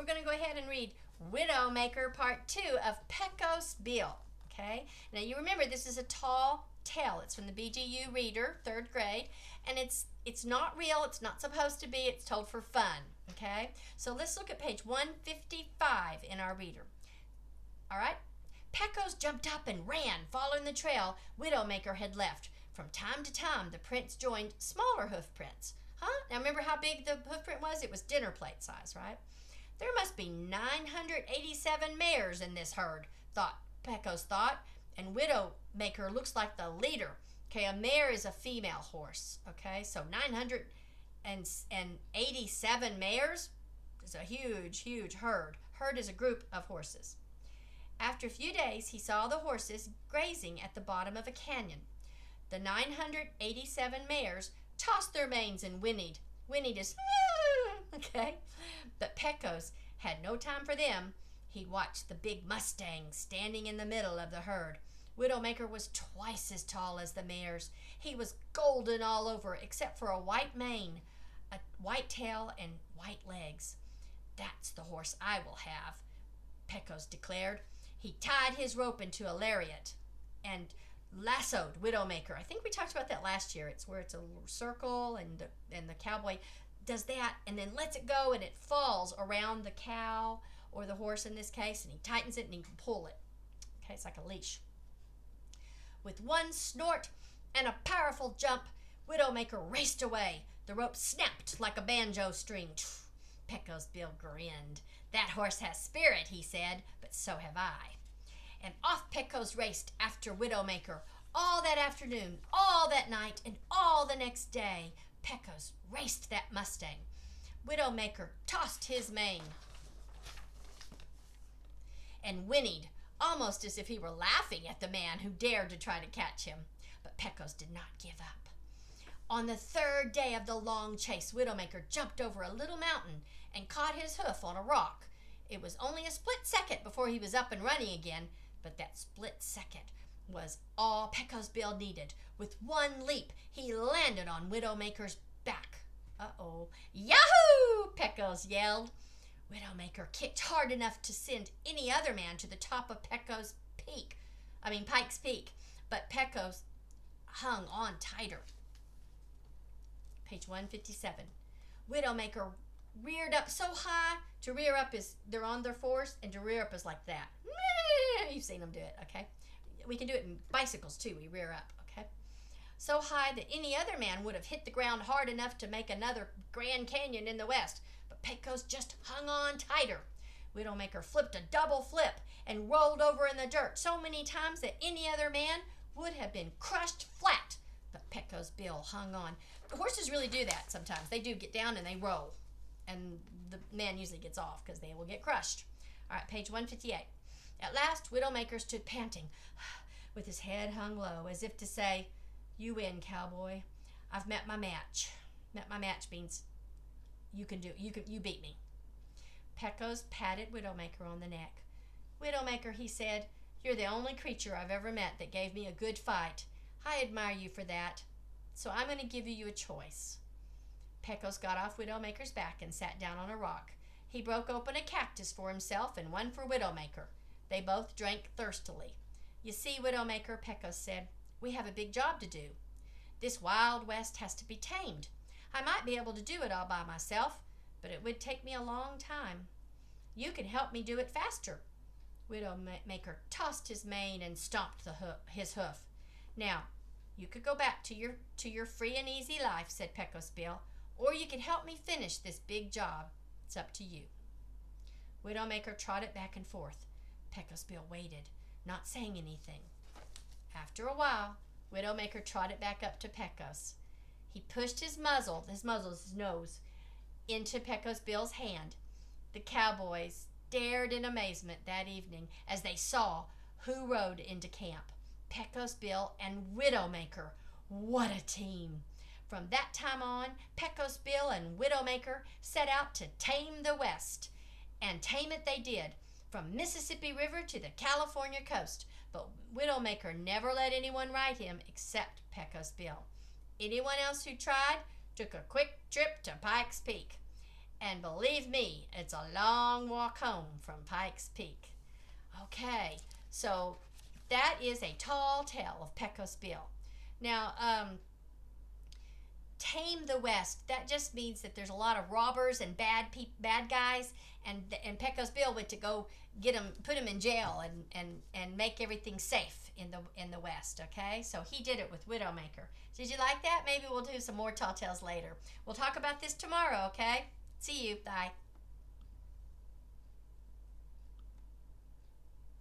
going to go ahead and read Widowmaker Part 2 of Pecos Bill. Okay? Now you remember this is a tall tale. It's from the BGU Reader, 3rd grade, and it's not real. It's not supposed to be. It's told for fun. Okay? So let's look at page 155 in our reader. All right? Pecos jumped up and ran, following the trail Widowmaker had left. From time to time, the prints joined smaller hoof prints. Huh? Now remember how big the hoof print was? It was dinner plate size, right? There must be 987 mares in this herd, Pecos thought, and Widowmaker looks like the leader. Okay, a mare is a female horse. Okay, so 987 mares is a huge, huge herd. Herd is a group of horses. After a few days, he saw the horses grazing at the bottom of a canyon. The 987 mares tossed their manes and whinnied. Whinnied is, okay? But Pecos had no time for them. He watched the big Mustang standing in the middle of the herd. Widowmaker was twice as tall as the mares. He was golden all over except for a white mane, a white tail, and white legs. That's the horse I will have, Pecos declared. He tied his rope into a lariat and lassoed Widowmaker. I think we talked about that last year. It's where it's a little circle and the cowboy does that and then lets it go and it falls around the cow or the horse in this case, and he tightens it and he can pull it. Okay, it's like a leash. With one snort and a powerful jump, Widowmaker raced away. The rope snapped like a banjo string. Pecos Bill grinned. That horse has spirit, he said, but so have I. And off Pecos raced after Widowmaker. All that afternoon, all that night, and all the next day, Pecos raced that Mustang. Widowmaker tossed his mane and whinnied, almost as if he were laughing at the man who dared to try to catch him. But Pecos did not give up. On the 3rd day of the long chase, Widowmaker jumped over a little mountain and caught his hoof on a rock. It was only a split second before he was up and running again, but that split second was all Pecos Bill needed. With one leap, he landed on Widowmaker's back. Uh-oh. Yahoo! Pecos yelled. Widowmaker kicked hard enough to send any other man to the top of Pikes Peak, but Pecos hung on tighter. Page 157. Widowmaker reared up so high. To rear up is, they're on their force, and to rear up is like that. You've seen them do it, okay? We can do it in bicycles too. We rear up, okay? So high that any other man would have hit the ground hard enough to make another Grand Canyon in the west. But Pecos just hung on tighter. Widowmaker flipped a double flip and rolled over in the dirt so many times that any other man would have been crushed flat. But Pecos Bill hung on. Horses really do that sometimes. They do get down and they roll. And the man usually gets off because they will get crushed. All right, page 158. At last, Widowmaker stood panting, with his head hung low, as if to say, "You win, cowboy. I've met my match. Met my match means you beat me." Pecos patted Widowmaker on the neck. "Widowmaker," he said, "you're the only creature I've ever met that gave me a good fight. I admire you for that. So I'm going to give you a choice." Pecos got off Widowmaker's back and sat down on a rock. He broke open a cactus for himself and one for Widowmaker. They both drank thirstily. "You see, Widowmaker," Pecos said, "we have a big job to do. This Wild West has to be tamed. I might be able to do it all by myself, but it would take me a long time. You can help me do it faster." Widowmaker tossed his mane and stomped his hoof. "Now, you could go back to your free and easy life," said Pecos Bill, "or you could help me finish this big job. It's up to you." Widowmaker trotted back and forth. Pecos Bill waited, not saying anything. After a while, Widowmaker trotted back up to Pecos. He pushed his muzzle is his nose, into Pecos Bill's hand. The cowboys stared in amazement that evening as they saw who rode into camp. Pecos Bill and Widowmaker. What a team! From that time on, Pecos Bill and Widowmaker set out to tame the West. And tame it they did, from Mississippi River to the California coast. But Widowmaker never let anyone ride him except Pecos Bill. Anyone else who tried took a quick trip to Pikes Peak. And believe me, it's a long walk home from Pikes Peak. Okay, so that is a tall tale of Pecos Bill. Now, tame the West. That just means that there's a lot of robbers and bad guys, and Pecos Bill went to go get them, put them in jail, and make everything safe in the West. Okay, so he did it with Widowmaker. Did you like that? Maybe we'll do some more tall tales later. We'll talk about this tomorrow. Okay, see you. Bye.